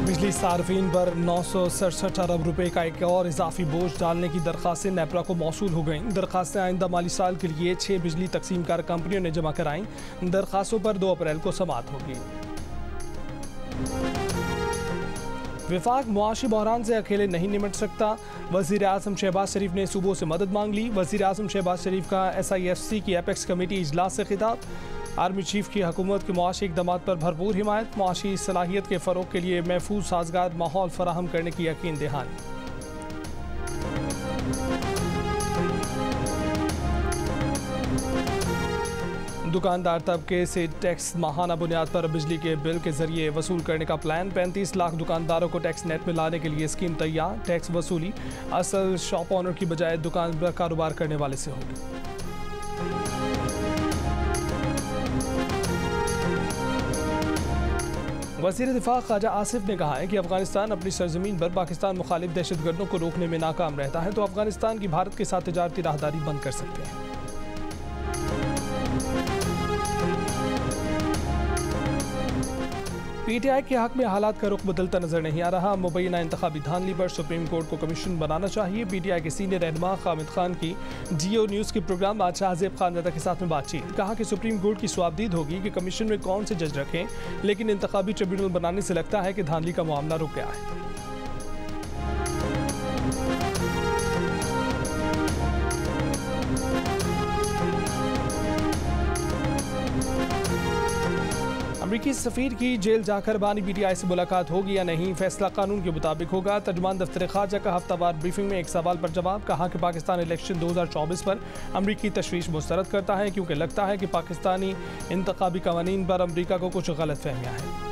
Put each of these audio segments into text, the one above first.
बिजली सार्फिन पर 967 अरब रुपए का एक और इजाफी बोझ डालने की दरखास्तें नेपरा को मौसूल हो गईं। दरखास्तें आइंदा माली साल के लिए 6 बिजली तकसीमकार कंपनियों ने जमा कराईं। दरखास्तों पर 2 अप्रैल को समाअत होगी। विफाक मुआशी बहरान से अकेले नहीं निपट सकता। वज़ीर आज़म शहबाज शरीफ ने सूबों से मदद मांग ली। वज़ीर आज़म शहबाज शरीफ का SIFC की एपेक्स कमेटी इजलास से खिताब। आर्मी चीफ की हुकूमत के मुआशी इक़दामात पर भरपूर हिमायत। मुआशी सलाहियत के फ़रोग़ के लिए महफूज साजगार माहौल फराहम करने की यकीन दहानी। दुकानदार तबके से टैक्स माहाना बुनियाद पर बिजली के बिल के जरिए वसूल करने का प्लान। 35 लाख दुकानदारों को टैक्स नेट में लाने के लिए स्कीम तैयार। टैक्स वसूली असल शॉप ओनर की बजाय दुकान पर कारोबार करने वाले से होगी। वज़ीर दिफा ख्वाजा आसिफ ने कहा है कि अफगानिस्तान अपनी सरजमीन पर पाकिस्तान मुखालिफ दहशतगर्दों को रोकने में नाकाम रहता है तो अफगानिस्तान की भारत के साथ तिजारती राहदारी बंद कर सकते हैं। PTI के हक में हालात का रुख बदलता नजर नहीं आ रहा। मुबैना इंतखाबी धांधली पर सुप्रीम कोर्ट को कमीशन बनाना चाहिए। PTI के सीनियर रहनुमा हामिद खान की GO न्यूज़ के प्रोग्राम में शाहजेब खानज़ादा के साथ में बातचीत। कहा कि सुप्रीम कोर्ट की सवाबदीद होगी कि कमीशन में कौन से जज रखें, लेकिन इंतखाबी ट्रिब्यूनल बनाने से लगता है कि धांधली का मामला रुक गया है। अमरीकी सफ़ीर की जेल जाकर बानी PTI से मुलाकात होगी या नहीं, फैसला कानून के मुताबिक होगा। तर्जुमान दफ्तर ख़ारजा का हफ्तावार ब्रीफिंग में एक सवाल पर जवाब। कहा कि पाकिस्तान इलेक्शन 2024 पर अमरीकी तशवीश मुस्तरद करता है क्योंकि लगता है कि पाकिस्तानी इंतखाबी कवानीन पर अमरीका को कुछ गलत फहमियाँ हैं।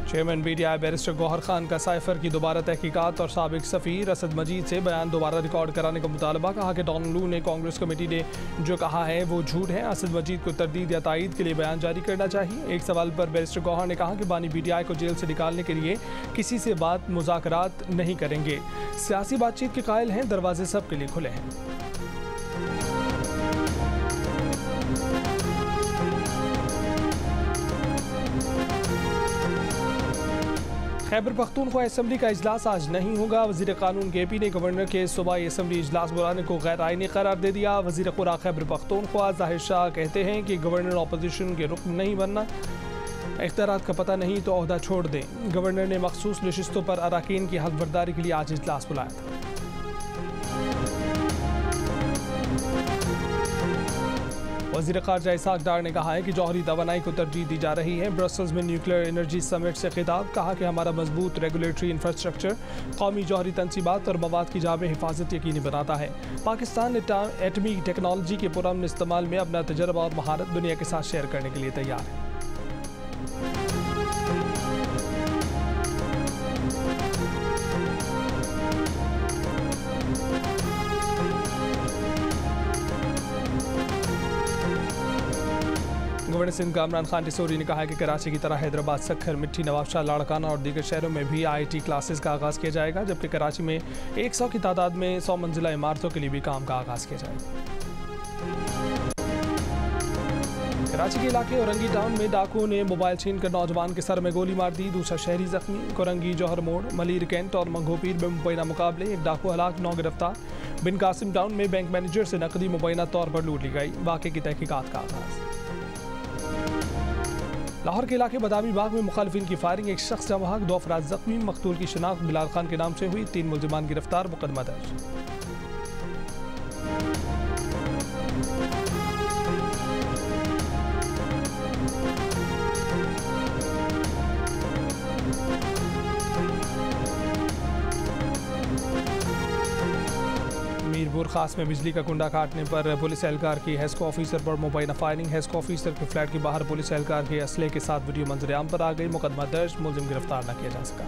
Chairman PTI barrister Gauhar Khan का साइफर की दोबारा तहकीकात और साबिक सफ़ीर असद मजीद से बयान दोबारा रिकॉर्ड कराने का मुतालबा। कहा कि डॉन लू ने कांग्रेस कमेटी ने जो कहा है वो झूठ है। असद मजीद को तरदीद या तायीद के लिए बयान जारी करना चाहिए। एक सवाल पर बैरिस्टर गौहर ने कहा कि बानी PTI को जेल से निकालने के लिए किसी से बात मुज़ाकरात नहीं करेंगे। सियासी बातचीत के कायल हैं, दरवाजे सब के लिए खुले हैं। खैबर पख्तूनख्वा असम्बली का इजलास आज नहीं होगा। वज़ीर कानून KP ने गवर्नर के सूबाई असम्बली इजलास बुलाने को गैर आईनी करार दे दिया। वज़ीर खुरा खैबर पख्तूनख्वा ज़ाहिर शाह कहते हैं कि गवर्नर अपोजिशन के रुकन नहीं बनना, इख्तियारात का पता नहीं तो ओहदा छोड़ दें। गवर्नर ने मखसूस नशिस्तों पर अराकीन की हल्फबर्दारी के लिए आज इजलास बुलाया था। वज़ीर ख़ारजा इसहाक़ डार ने कहा है कि जौहरी तवानाई को तरजीह दी जा रही है। ब्रसल्स में न्यूक्लियर एनर्जी समिट से खिताब। कहा कि हमारा मजबूत रेगुलेटरी इंफ्रास्ट्रक्चर कौमी जौहरी तनसीबात और मवाद की जामे हिफाजत यकीनी बनाता है। पाकिस्तान एटमी टेक्नोलॉजी के पुरअमन इस्तेमाल में अपना तजर्बा और महारत दुनिया के साथ शेयर करने के लिए तैयार है। गवर्नर सिंध कामरान खान टिसोरी ने कहा है कि कराची की तरह हैदराबाद, सक्खर, मिट्टी, नवाबशाह, लाड़काना और दीगर शहरों में भी IIT क्लासेस का आगाज़ किया जाएगा, जबकि कराची में 100 की तादाद में 100 मंजिला इमारतों के लिए भी काम का आगाज़ किया जाएगा। कराची के इलाके औरंगी टाउन में डाकुओं ने मोबाइल छीन कर नौजवान के सर में गोली मार दी। दूसरा शहरी जख्मी। कोरंगी, जौहर मोड़, मलीर कैंट और मंगोपीर में मुबैना मुकाबले, एक डाकू हलाक, 9 गिरफ्तार। बिन कासिम टाउन में बैंक मैनेजर से नकदी मुबैना तौर पर लूट ली गई। वाक़े की तहकीकात का आगाज़। लाहौर के इलाके बदामी बाग में मुखालिफिन की फायरिंग, एक शख्स जवां बहक, 2 अफराद जख्मी। मकतूल की शनाख्त बिलाल खान के नाम से हुई। 3 मुल्जिमान गिरफ्तार, मुकदमा दर्ज। मीरपुर खास में बिजली का कुंडा काटने पर पुलिस एहलकार की हेस्को ऑफिसर पर मुबैना फायरिंग। हेस्को ऑफिसर के फ्लैट के बाहर पुलिस एहलकार के असले के साथ वीडियो मंजर आम पर आ गई। मुकदमा दर्ज, मुलजिम गिरफ्तार न किया जा सका।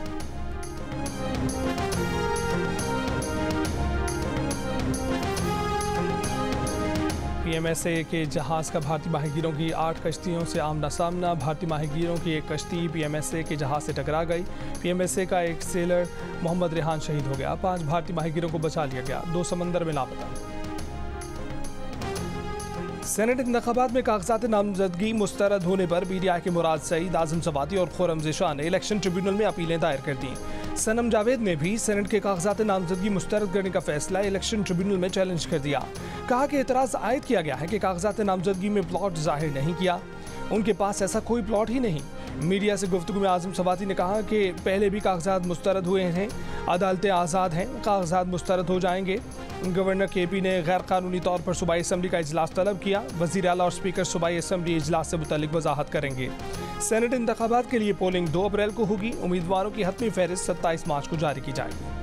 PMSA के जहाज़ का भारतीय माहीगीरों की 8 कश्तियों से आमना सामना। भारतीय माहीगीरों की एक कश्ती PMSA के जहाज़ से टकरा गई। PMSA का एक सेलर मोहम्मद रेहान शहीद हो गया। 5 भारतीय माहीगीरों को बचा लिया गया। 2 समंदर में लापता। सेनेट इंतखाबात में कागजात नामजदगी मुस्तरद होने पर PTI के मुराद सईद, आजम सवाती और खुर्रम ज़ेशान ने इलेक्शन ट्रिब्यूनल में अपीलें दायर कर दी। सनम जावेद ने भी सेनेट के कागजात नामजदगी मुस्तरद करने का फैसला इलेक्शन ट्रिब्यूनल में चैलेंज कर दिया। कहा कि एतराज़ आयद किया गया है कि कागजात नामजदगी में प्लॉट जाहिर नहीं किया, उनके पास ऐसा कोई प्लॉट ही नहीं। मीडिया से गुफ्तगू में आजम सवाती ने कहा कि पहले भी कागजात मुस्तरद हुए हैं, अदालतें आज़ाद हैं, कागजात मुस्तरद हो जाएंगे। गवर्नर KP ने गैर कानूनी तौर पर सूबाई असम्बली का इजलास तलब किया। वज़ीर आला और स्पीकर सूबाई असम्बली इजलास से मुतल्लिक वजाहत करेंगे। सेनेट इंतखाबात के लिए पोलिंग 2 अप्रैल को होगी। उम्मीदवारों की हतमी फहरिस्त 27 मार्च को जारी की जाएगी।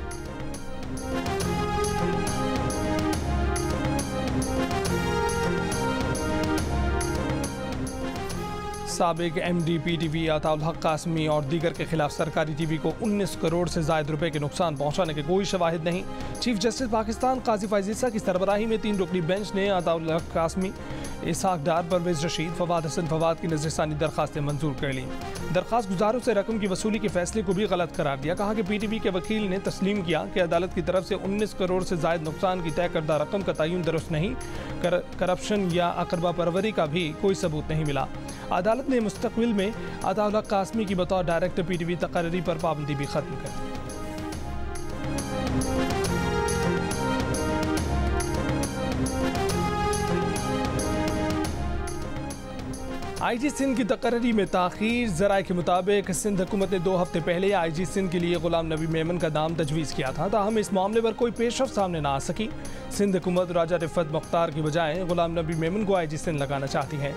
साबिक MD PTV अताउल हक कासमी और दीगर के खिलाफ सरकारी TV को 19 करोड़ से ज़ायद रुपए के नुकसान पहुंचाने के कोई शवाहिद नहीं। चीफ जस्टिस पाकिस्तान काजी फैज़ ईसा की सरबराही में 3 रुकनी बेंच ने अताउल हक कासमी, इसहाक डार, परवेज रशीद, फवाद हसन फवाद की नज़रसानी दरखास्तें मंजूर कर ली। दरखास्त गुजारों से रकम की वसूली के फैसले को भी गलत करार दिया। कहा कि PTV के वकील ने तस्लीम किया कि अदालत की तरफ से 19 करोड़ से ज़ायद नुकसान की तय करदा रकम का तयन दुरुस्त नहीं, करप्शन या अकरबा परवरी का भी कोई सबूत नहीं मिला। अदालत ने मुस्तकबिल में अताउल हक कासमी की बतौर डायरेक्टर PTV तकर्री पर पाबंदी भी खत्म कर दी। IG सिंध की तकर्री में ताख़ीर। ज़राए के मुताबिक सिंध हुकूमत ने 2 हफ्ते पहले IG सिंध के लिए गुलाम नबी मेमन का नाम तजवीज़ किया था, ताहम इस मामले पर कोई पेशरफ़्त सामने ना आ सकी। सिंध हुकूमत राजा रिफ़त मुख्तार की बजाय गुलाम नबी मेमन को IG सिंध लगाना चाहती है।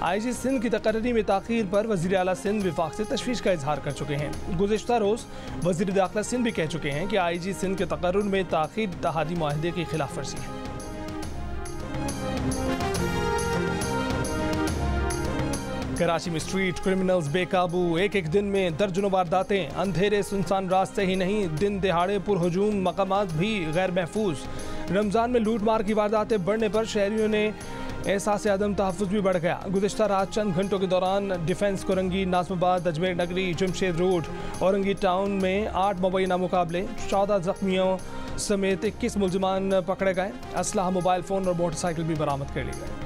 IG सिंध की तकर्री में ताख़ीर पर वज़ीर आला सिंध विफाक से तशवीश का इजहार कर चुके हैं। गुज़िश्ता रोज़ वज़ीर दाखिला सिंध भी कह चुके हैं कि IG सिंध के तकर्रुर में ताख़ीर इत्तेहादी मुआहदे की खिलाफ वर्जी है। कराची में स्ट्रीट क्रिमिनल्स बेकाबू। एक दिन में दर्जनों वारदातें। अंधेरे सुनसान रास्ते ही नहीं, दिन दिहाड़े पुरहजूम मकामात भी गैर महफूज। रमज़ान में लूट मार की वारदातें बढ़ने पर शहरियों ने एहसास अदम तहफ़्फ़ुज़ भी बढ़ गया। गुज़िश्ता रात चंद घंटों के दौरान डिफेंस कोरंगी, नाज़िमाबाद, अजमेर नगरी, जमशेद रोड, औरंगी टाउन में 8 मुबैना मुकाबले, 14 ज़ख्मियों समेत 21 मुलज़िमान पकड़े गए। असलहा, मोबाइल फ़ोन और मोटरसाइकिल भी बरामद कर ली गई।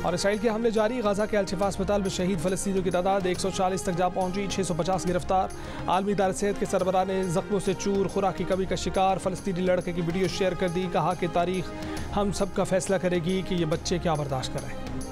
और इसराइल के हमले जारी। गाजा के अल-शिफा अस्पताल में शहीद फ़लस्तीनियों की तादाद 140 तक जा पहुंची। 650 गिरफ्तार। आलमी इदारे सेहत के सरबराह ने जख्मों से चूर, खुराक की कमी का शिकार फ़लस्तीनी लड़के की वीडियो शेयर कर दी। कहा कि तारीख हम सब का फैसला करेगी कि ये बच्चे क्या बर्दाश्त कर रहे हैं।